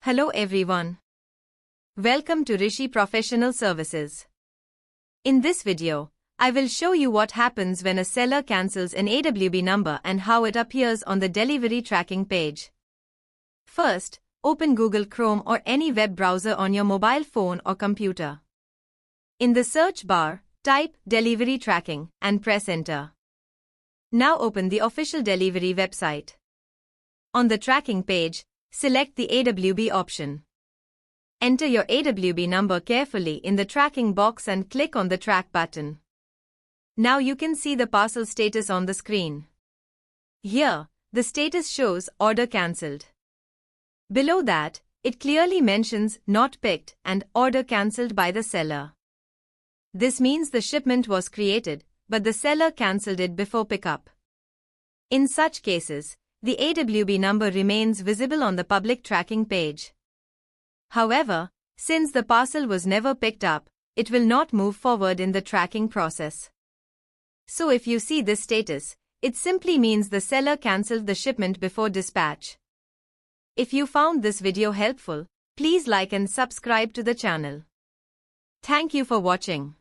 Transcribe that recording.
Hello everyone. Welcome to Rishi Professional Services. In this video, I will show you what happens when a seller cancels an AWB number and how it appears on the delivery tracking page. First, open Google Chrome or any web browser on your mobile phone or computer. In the search bar, type Delivery Tracking and press Enter. Now open the official Delhivery website. On the tracking page, select the AWB option. Enter your AWB number carefully in the tracking box and click on the Track button. Now you can see the parcel status on the screen. Here, the status shows Order Cancelled. Below that, it clearly mentions Not Picked and Order Cancelled by the seller. This means the shipment was created, but the seller cancelled it before pickup. In such cases, the AWB number remains visible on the public tracking page. However, since the parcel was never picked up, it will not move forward in the tracking process. So if you see this status, it simply means the seller cancelled the shipment before dispatch. If you found this video helpful, please like and subscribe to the channel. Thank you for watching.